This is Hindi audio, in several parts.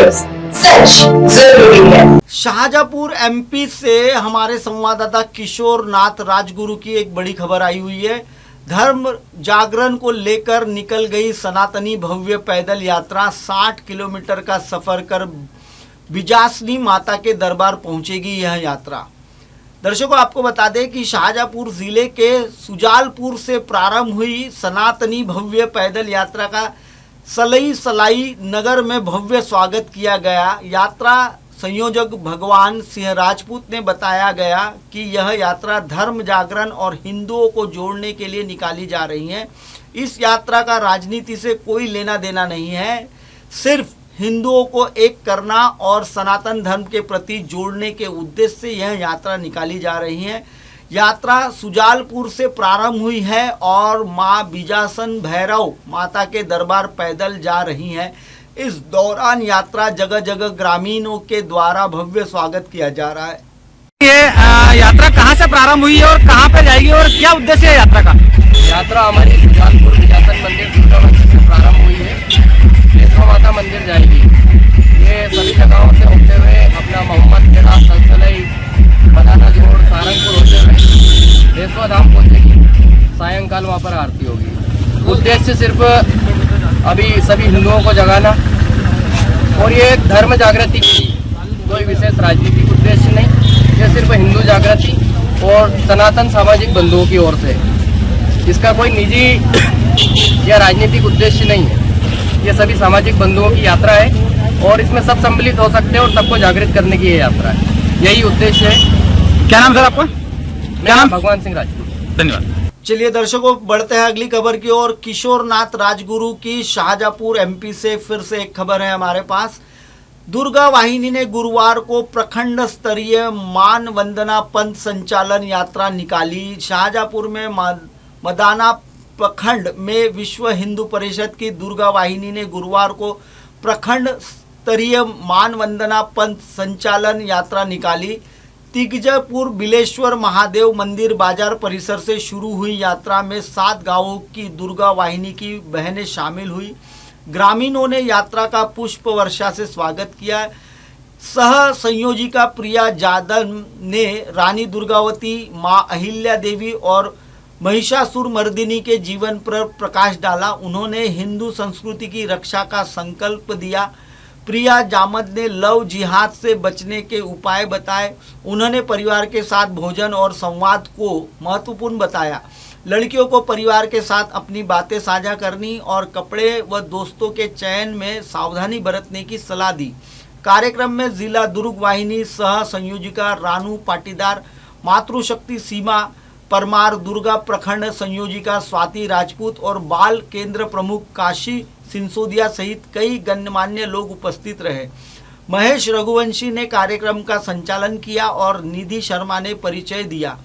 न्यूज, सच जरूरी है। शाहजहाँपुर एमपी से हमारे संवाददाता किशोर नाथ राजगुरु की एक बड़ी खबर आई हुई है। धर्म जागरण को लेकर निकल गई सनातनी भव्य पैदल यात्रा 60 किलोमीटर का सफर कर बिजासनी माता के दरबार पहुंचेगी। यह यात्रा दर्शकों आपको बता दें कि शाहजहाँपुर जिले के सुजालपुर से प्रारंभ हुई सनातनी भव्य पैदल यात्रा का सलाई नगर में भव्य स्वागत किया गया। यात्रा संयोजक भगवान सिंह राजपूत ने बताया गया कि यह यात्रा धर्म जागरण और हिंदुओं को जोड़ने के लिए निकाली जा रही है। इस यात्रा का राजनीति से कोई लेना देना नहीं है, सिर्फ हिंदुओं को एक करना और सनातन धर्म के प्रति जोड़ने के उद्देश्य से यह यात्रा निकाली जा रही है। यात्रा सुजालपुर से प्रारंभ हुई है और मां बिजासन भैरव माता के दरबार पैदल जा रही हैं। इस दौरान यात्रा जगह जगह ग्रामीणों के द्वारा भव्य स्वागत किया जा रहा है। ये यात्रा कहाँ से प्रारंभ हुई है और कहाँ पे जाएगी और क्या उद्देश्य है यात्रा का? यात्रा हमारी सुजालपुर बिजासन मंदिर दुर्गा मंदिर से प्रारंभ हुई है। केशव माता मंदिर जाएगी। ये सभी जगहों से होते हुए अपना मोहम्मद खेड़ा सलसलाई मदाना जोड़ सारंगपुर होते हुए देशवा धाम पहुँचेगी। सायंकाल वहाँ पर आरती होगी। उद्देश्य सिर्फ अभी सभी हिंदुओं को जगाना और ये एक धर्म जागृति की, कोई विशेष राजनीतिक उद्देश्य नहीं। ये सिर्फ हिंदू जागृति और सनातन सामाजिक बंधुओं की ओर से, इसका कोई निजी या राजनीतिक उद्देश्य नहीं है। ये सभी सामाजिक बंधुओं की यात्रा है और इसमें सब सम्मिलित हो सकते हैं और सबको जागृत करने की ये यात्रा है। यही उद्देश्य है। क्या नाम सर आपका? क्या नाम? भगवान सिंह राजपूत। धन्यवाद। चलिए दर्शकों बढ़ते हैं अगली खबर की ओर। किशोर नाथ राजगुरु की शाहजहाँपुर एमपी से फिर से एक खबर है हमारे पास। दुर्गा वाहिनी ने गुरुवार को प्रखंड स्तरीय मान वंदना पंथ संचालन यात्रा निकाली। शाहजहाँपुर में मदाना प्रखंड में विश्व हिंदू परिषद की दुर्गा वाहिनी ने गुरुवार को प्रखंड स्तरीय मान वंदना पंथ संचालन यात्रा निकाली। तिगजपुर बिलेश्वर महादेव मंदिर बाजार परिसर से शुरू हुई यात्रा में 7 गांवों की दुर्गा वाहिनी की बहनें शामिल हुई। ग्रामीणों ने यात्रा का पुष्प वर्षा से स्वागत किया। सह संयोजिका प्रिया जादव ने रानी दुर्गावती, मां अहिल्या देवी और महिषासुर मर्दिनी के जीवन पर प्रकाश डाला। उन्होंने हिंदू संस्कृति की रक्षा का संकल्प दिया। प्रिया जामद ने लव जिहाद से बचने के उपाय बताए। उन्होंने परिवार के साथ भोजन और संवाद को महत्वपूर्ण बताया। लड़कियों को परिवार के साथ अपनी बातें साझा करनी और कपड़े व दोस्तों के चयन में सावधानी बरतने की सलाह दी। कार्यक्रम में जिला दुर्ग वाहिनी सह संयोजिका रानू पाटीदार, मातृशक्ति सीमा परमार, दुर्गा प्रखंड संयोजिका स्वाति राजपूत और बाल केंद्र प्रमुख काशी सिंसोदिया सहित कई गणमान्य लोग उपस्थित रहे। महेश रघुवंशी ने कार्यक्रम का संचालन किया और निधि शर्मा ने परिचय दिया।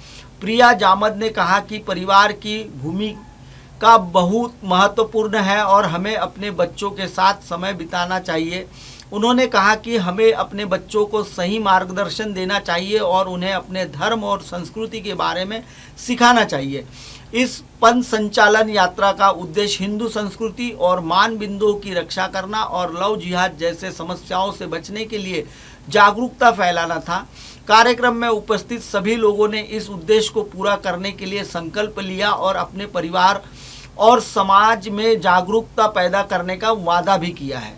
प्रिया जामद ने कहा कि परिवार की भूमिका बहुत महत्वपूर्ण है और हमें अपने बच्चों के साथ समय बिताना चाहिए। उन्होंने कहा कि हमें अपने बच्चों को सही मार्गदर्शन देना चाहिए और उन्हें अपने धर्म और संस्कृति के बारे में सिखाना चाहिए। इस पंथ संचालन यात्रा का उद्देश्य हिंदू संस्कृति और मान बिंदुओं की रक्षा करना और लव जिहाद जैसे समस्याओं से बचने के लिए जागरूकता फैलाना था। कार्यक्रम में उपस्थित सभी लोगों ने इस उद्देश्य को पूरा करने के लिए संकल्प लिया और अपने परिवार और समाज में जागरूकता पैदा करने का वादा भी किया है।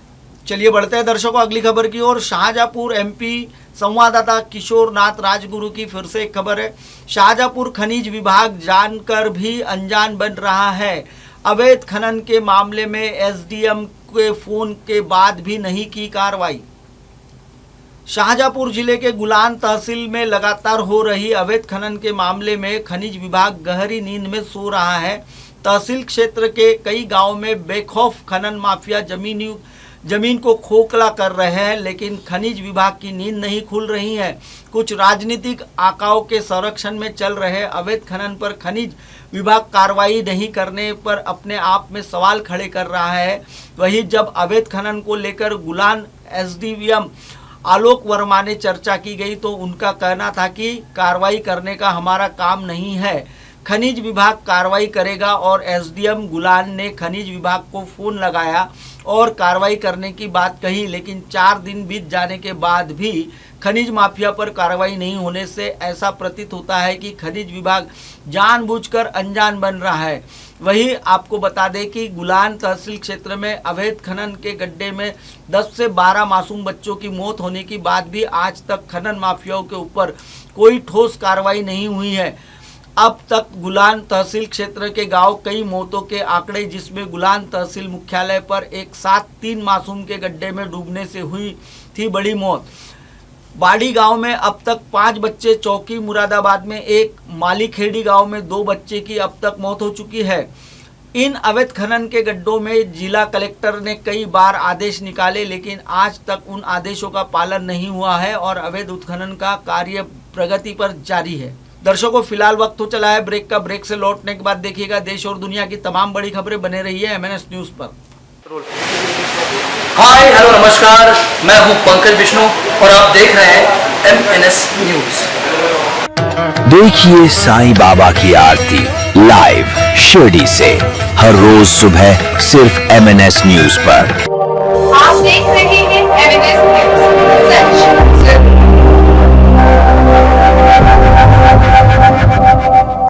चलिए बढ़ते हैं दर्शकों अगली खबर की ओर। शाहजहाँपुर एमपी संवाददाता किशोर नाथ राजगुरु की फिर से एक खबर है। शाहजहाँपुर खनिज विभाग जानकर भी अनजान बन रहा है। अवैध खनन के मामले में एसडीएम के फोन के बाद भी नहीं की कार्रवाई। शाहजहाँपुर जिले के गुलान तहसील में लगातार हो रही अवैध खनन के मामले में खनिज विभाग गहरी नींद में सो रहा है। तहसील क्षेत्र के कई गांवों में बेखौफ खनन माफिया जमीन को खोखला कर रहे हैं, लेकिन खनिज विभाग की नींद नहीं खुल रही है। कुछ राजनीतिक आकाओं के संरक्षण में चल रहे अवैध खनन पर खनिज विभाग कार्रवाई नहीं करने पर अपने आप में सवाल खड़े कर रहा है। वहीं जब अवैध खनन को लेकर गुलान एसडीएम आलोक वर्मा ने चर्चा की गई तो उनका कहना था कि कार्रवाई करने का हमारा काम नहीं है। खनिज विभाग कार्रवाई करेगा और एसडीएम गुलान ने खनिज विभाग को फोन लगाया और कार्रवाई करने की बात कही, लेकिन 4 दिन बीत जाने के बाद भी खनिज माफिया पर कार्रवाई नहीं होने से ऐसा प्रतीत होता है कि खनिज विभाग जानबूझकर अनजान बन रहा है। वहीं आपको बता दें कि गुलान तहसील क्षेत्र में अवैध खनन के गड्ढे में 10 से 12 मासूम बच्चों की मौत होने के बाद भी आज तक खनन माफियाओं के ऊपर कोई ठोस कार्रवाई नहीं हुई है। अब तक गुलान तहसील क्षेत्र के गांव कई मौतों के आंकड़े, जिसमें गुलान तहसील मुख्यालय पर एक साथ 3 मासूम के गड्ढे में डूबने से हुई थी बड़ी मौत। बाड़ी गांव में अब तक 5 बच्चे, चौकी मुरादाबाद में 1, मालीखेड़ी गांव में 2 बच्चे की अब तक मौत हो चुकी है। इन अवैध खनन के गड्ढों में जिला कलेक्टर ने कई बार आदेश निकाले, लेकिन आज तक उन आदेशों का पालन नहीं हुआ है और अवैध उत्खनन का कार्य प्रगति पर जारी है। दर्शकों, फिलहाल वक्त हो चला है ब्रेक का। ब्रेक से लौटने के बाद देखिएगा देश और दुनिया की तमाम बड़ी खबरें। बने रहिए MNS न्यूज पर। हाय हेलो नमस्कार, मैं हूं पंकज विष्णु और आप देख रहे हैं MNS न्यूज। देखिए साईं बाबा की आरती लाइव शिरडी से हर रोज सुबह सिर्फ MNS न्यूज पर। आप देख रहे हैं MNS न्यूज सच